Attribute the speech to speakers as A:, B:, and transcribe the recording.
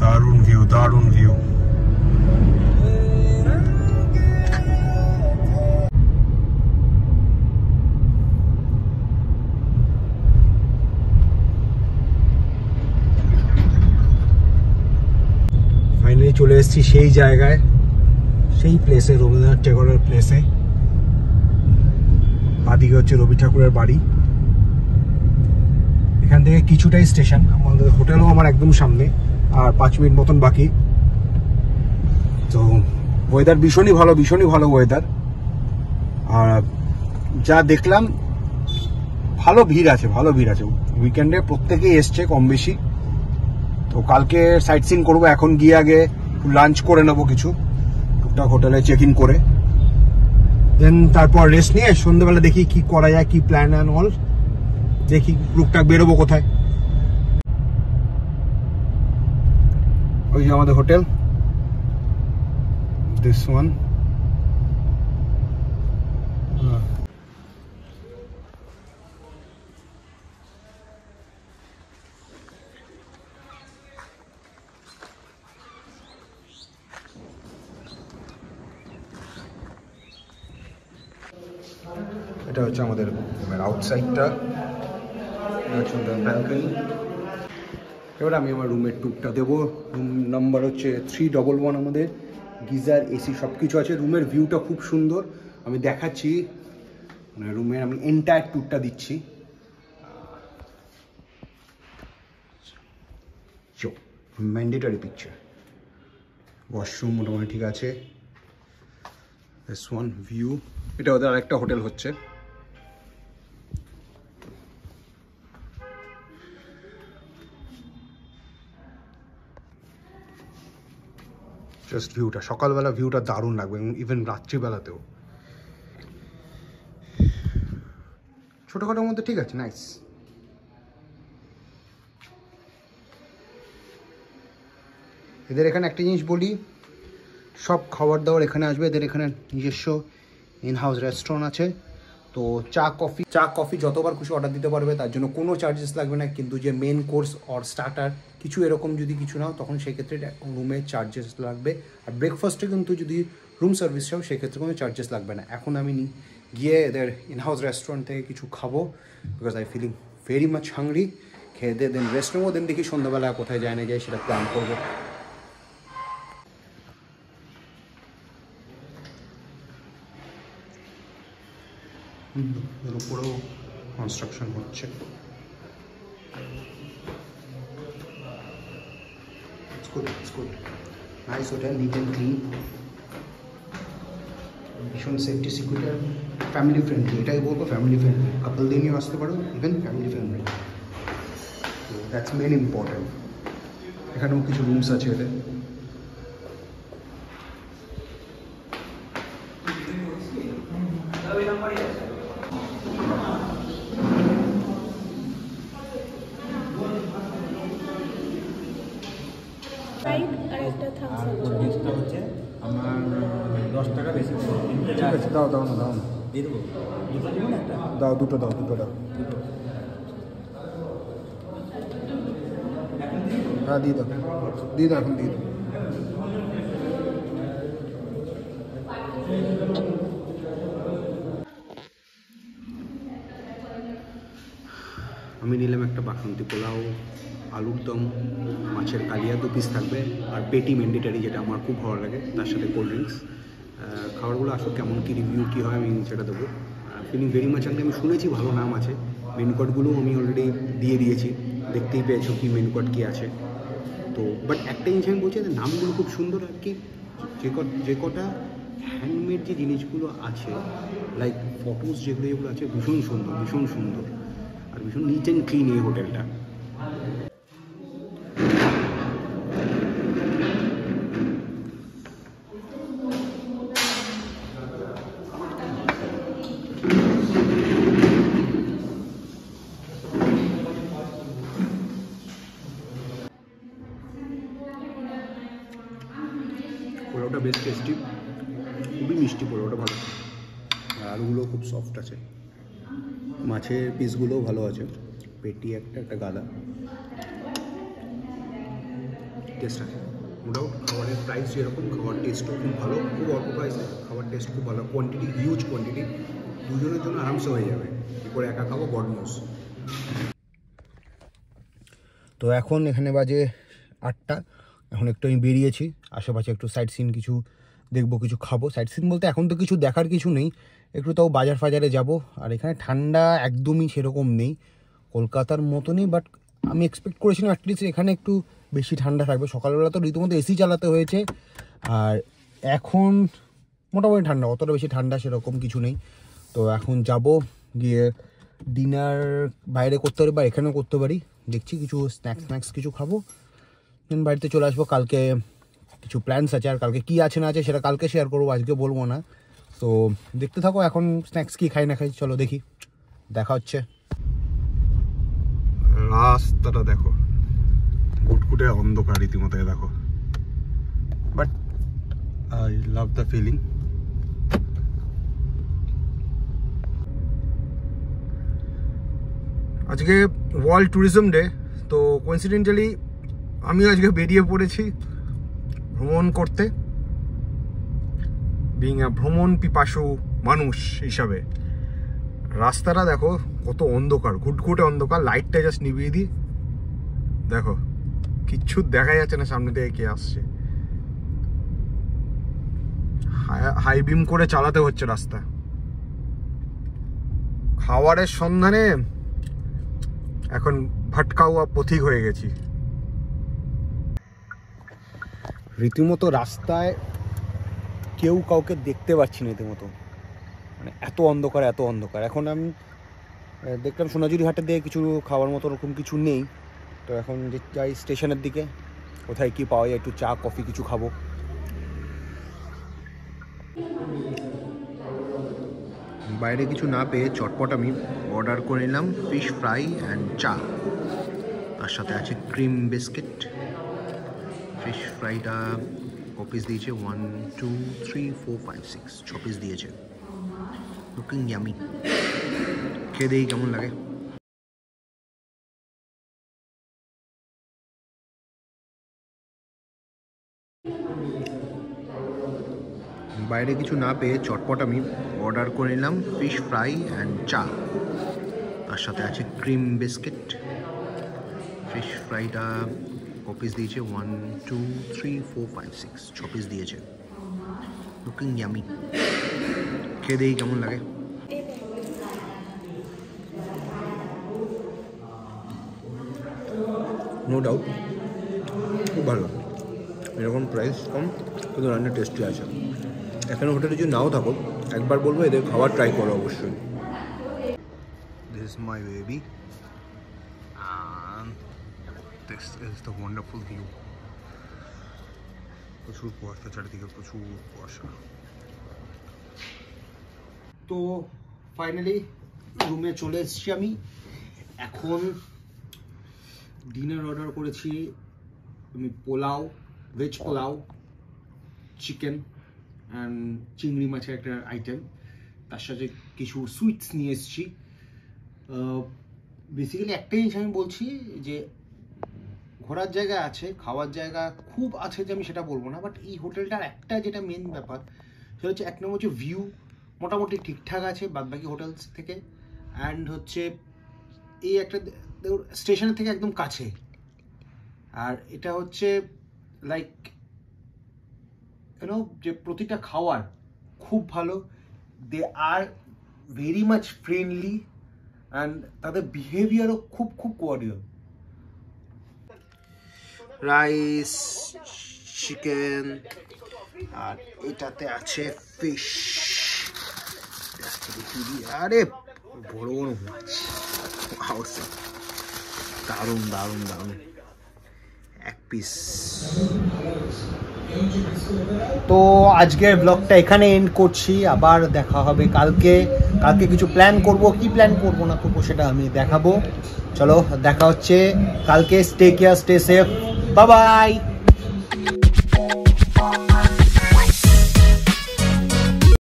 A: দারুণ ভিউ, দারুণ view. Finally চলে এসেছি সেই জায়গায়, সেই প্লেসে, রবীন্দ্রনাথ ঠাকুরের প্লেসে। বাদিকে হচ্ছে রবি ঠাকুরের বাড়ি। এখান থেকে কিছুটাই স্টেশন, আমাদের হোটেলও আমার একদম সামনে, আর 5 মিনিট মতন বাকি। তো ওয়েদার ভীষণই ভালো, ভীষণই ভালো ওয়েদার। আর যা দেখলাম ভালো ভিড় আছে, ভালো ভিড় আছে। উইকেন্ডে প্রত্যেকেই এসছে কম বেশি। তো কালকে সাইট সিন করবো, এখন গিয়ে আগে লাঞ্চ করে নেবো কিছু, টুকটাক হোটেলে চেক ইন করে, দেন তারপর রেস্ট নিয়ে সন্ধ্যেবেলা দেখি কি করা যায়, কি প্ল্যান অ্যান্ড অল, দেখি টুকটাক বেরোবো কোথায়। ওই যে আমাদের হোটেল, দিস ওয়ান। এটা হচ্ছে আমাদের রুমের আউটসাইডটা, এটা হচ্ছে আমাদের ব্যালকনি। এবার আমি আমার রুমের টুকটা দেবো। রুম নাম্বার হচ্ছে 311। আমাদের গিজার, এসি সব কিছু আছে। রুমের ভিউটা খুব সুন্দর, আমি দেখাচ্ছি। মানে রুমের আমি এন্টায়ার টুকটা দিচ্ছি। Mandatory picture. ওয়াশরুম মোটামুটি ঠিক আছে। This one view. এটা ওদের আরেকটা হোটেল হচ্ছে। জাস্ট ভিউটা, সকালবেলা ভিউটা দারুণ লাগবে, ইভেন রাত্রিবেলাতেও। ছোটখাটোর মধ্যে ঠিক আছে, নাইস। এদের এখানে একটা জিনিস বলি, সব খাবার দাবার এখানে আসবে। এদের এখানে নিজস্ব ইন হাউস রেস্টুরেন্ট আছে। তো চা কফি যতবার খুশি অর্ডার দিতে পারবে, তার জন্য কোনো চার্জেস লাগবে না। কিন্তু যে মেন কোর্স অর স্টার্টার কিছু এরকম যদি কিছু নাও, তখন সেক্ষেত্রে রুমে চার্জেস লাগবে। আর ব্রেকফাস্টে কিন্তু যদি রুম সার্ভিস চাও, সেক্ষেত্রে কোনো চার্জেস লাগবে না। এখন আমি গিয়ে এদের ইন হাউস রেস্টুরেন্ট থেকে কিছু খাবো, because I feeling very much hungry. খেয়ে দিয়ে দেন রেস্ট নেবো, দেন দেখি সন্ধ্যাবেলা কোথায় যায় না যায় সেটা প্ল্যান করবো। এর উপরেও কনস্ট্রাকশন হচ্ছে। It's good. Nice hotel, neat and clean. ভীষণ সেফটি, সিকিউরিটি, ফ্যামিলি ফ্রেন্ডলি। এটাই বলবো, ফ্যামিলি ফ্রেন্ডলি। কাপলদের নিয়েও আসতে পারো, ইভেন ফ্যামিলি ফ্রেন্ডলি। তো দ্যাটস মেন ইম্পর্টেন্ট। এখানেও কিছু রুমস আছে এদের।
B: আমার 10 টাকা বেশি।
A: ঠিক আছে, দাও না
B: দিয়ে দেবো। দুটো দেবো না, একটা
A: দাও, দুটো দাও। হ্যাঁ দিয়ে দাও এখন দিয়ে দাও। আমি নিলাম একটা বাসন্তী পোলাও, আলুর দম, মাছের কালিয়া 2 পিস থাকবে, আর পেটি ম্যান্ডেটারি, যেটা আমার খুব ভালো লাগে, তার সাথে কোল্ড ড্রিঙ্কস। খাবারগুলো আসলে কেমন কী রিভিউ কী হয় আমি সেটা দেবো। Feeling very much hungry. আমি শুনেছি ভালো নাম আছে। মেনু কার্ডগুলোও আমি অলরেডি দিয়েছি, দেখতেই পেয়েছো কি মেনু কার্ড কী আছে। তো বাট একটা জিনিস আমি বলছি, নামগুলো খুব সুন্দর। আর কি যে কটা হ্যান্ডমেড যে জিনিসগুলো আছে, লাইক ফটোস যেগুলো আছে, ভীষণ সুন্দর আর ভীষণ নিট অ্যান্ড ক্লিন এই হোটেলটা। পোলাওটা বেশ টেস্টি, খুবই মিষ্টি পোলাওটা, ভালো। আর আলুগুলো খুব সফট আছে, মাছের পিসগুলোও ভালো আছে। পেটি একটা গাদা। টেস্ট আছে নো ডাউট। খাবারের প্রাইস যেরকম, খাবার টেস্টও খুব ভালো, খুব অল্প প্রাইসে খাবার টেস্ট খুব ভালো, কোয়ান্টিটি হিউজ কোয়ান্টিটি, দুজনের জন্য আরামসে হয়ে যাবে। কী করে একা খাবো গড নোস। তো এখন এখানে বাজে 8টা, এখন একটু আমি বেরিয়েছি আশেপাশে একটু সাইট সিন কিছু দেখবো, কিছু খাবো। সাইট সিন বলতে এখন তো কিছু দেখার কিছু নেই, একটু তাও বাজার ফাজারে যাব। আর এখানে ঠান্ডা একদমই সেরকম নেই, কলকাতার মতনই, বাট আমি এক্সপেক্ট করেছিলাম অ্যাটলিস্ট এখানে একটু বেশি ঠান্ডা থাকবে। সকালবেলা তো রীতিমতো এসি চালাতে হয়েছে, আর এখন মোটামুটি ঠান্ডা, অতটা বেশি ঠান্ডা সেরকম কিছু নেই। তো এখন যাব, গিয়ে ডিনার বাইরে করতে পারি বা এখানেও করতে পারি, দেখছি কিছু স্ন্যাক্স কিছু খাবো, দেন বাড়িতে চলে আসবো। কালকে কিছু প্ল্যানস আছে, আর কালকে কী আছে না আছে সেটা কালকে শেয়ার করবো, আজকে বলবো না। তো দেখতে থাকো, এখন স্ন্যাক্স কি খাই না খাই চলো দেখি, দেখা হচ্ছে। রাস্তাটা দেখো, ঘুটঘুটে অন্ধকার রীতিমতো, দেখো, but I love the feeling. আজকে ওয়ার্ল্ড ট্যুরিজম ডে, তো কোইন্সিডেন্টালি আমি আজকে বেরিয়ে পড়েছি ভ্রমণ করতে, বিং আ ভ্রমণ পিপাসু মানুষ হিসাবে। রাস্তাটা দেখো কত অন্ধকার, ঘুটঘুটে অন্ধকার, লাইটটা জাস্ট নিভিয়ে দিই, দেখো কিচ্ছু দেখা যাচ্ছে না সামনে থেকে কে আসছে, হাই বিম করে চালাতে হচ্ছে রাস্তা। খাবারের সন্ধানে এখন ভটকাওয়া পথিক হয়ে গেছি। রীতিমতো রাস্তায় কেউ কাউকে দেখতে পাচ্ছি না, রীতিমতো মানে এত অন্ধকার, এত অন্ধকার। এখন আমি দেখলাম সোনাঝুরি হাটের দিকে কিছু খাওয়ার মতো ওরকম কিছু নেই, তো এখন যাই স্টেশনের দিকে, কোথায় কি পাওয়া যায়, একটু চা কফি কিছু খাবো। বাইরে কিছু না পেয়ে চটপট আমি অর্ডার করে নিলাম ফিশ ফ্রাই অ্যান্ড চা, তার সাথে আছে ক্রিম বিস্কিট। ফিশ ফ্রাইটা পিস দিয়েছে 1 2 3 4 5 6, 6 পিস দিয়েছে। লুকিং ইয়ামি, খেয়ে দেখি কেমন লাগে। বাইরে কিছু না পেয়ে চটপট আমি অর্ডার করে নিলাম ফিশ ফ্রাই অ্যান্ড চা, তার সাথে আছে ক্রিম বিস্কিট। ফিশ ফ্রাইটা পিস দিয়েছে 1 2 3 4 5 6, 6 পিস দিয়েছে। লুকিং ইয়ামি, খেয়ে দেখি কেমন লাগে। নো ডাউট খুব ভালো, এরকম প্রাইস কম কিন্তু রান্না টেস্টি আছে। এখানে হোটেলে যদি নাও থাকো, একবার বলবো এদের খাবার ট্রাই করো অবশ্যই। This is my baby and this is the wonderful view. প্রচুর কুয়াশা, চারিদিকে প্রচুর কুয়াশা। তো ফাইনালি রুমে চলে এসেছি আমি। এখন ডিনার অর্ডার করেছি আমি, pulao, veg pulao, chicken and চিংড়ি মাছের একটা আইটেম, তার সাথে কিছু সুইটস নিয়ে এসেছি। বেসিক্যালি একটাই জিনিস আমি বলছি যে ঘোরার জায়গা আছে, খাওয়ার জায়গা খুব আছে যে আমি সেটা বলবো না, বাট এই হোটেলটার একটা যেটা মেন ব্যাপার সেটা হচ্ছে, এক নম্বর হচ্ছে ভিউ মোটামুটি ঠিকঠাক আছে বাদবাকি হোটেলস থেকে, অ্যান্ড হচ্ছে এই একটা স্টেশনের থেকে একদম কাছে, আর এটা হচ্ছে লাইক ইউনো যে প্রতিটা খাওয়ার খুব ভালো, they are very much friendly and তাদের বিহেভিয়ারও খুব খুব কোঅর্ডিনাল। রাইস, চিকেন, আর এটাতে আছে ফিশ, আরে বড় বড় মাছ, দারুণ দারুণ দারুণ, এক পিস। তো আজকের ব্লগটা এখানে এন্ড করছি, আবার দেখা হবে কালকে। কালকে কিছু প্ল্যান করব, কি প্ল্যান করব না করবো সেটা আমি দেখাবো। চলো দেখা হচ্ছে কালকে, stay care, stay safe, bye bye.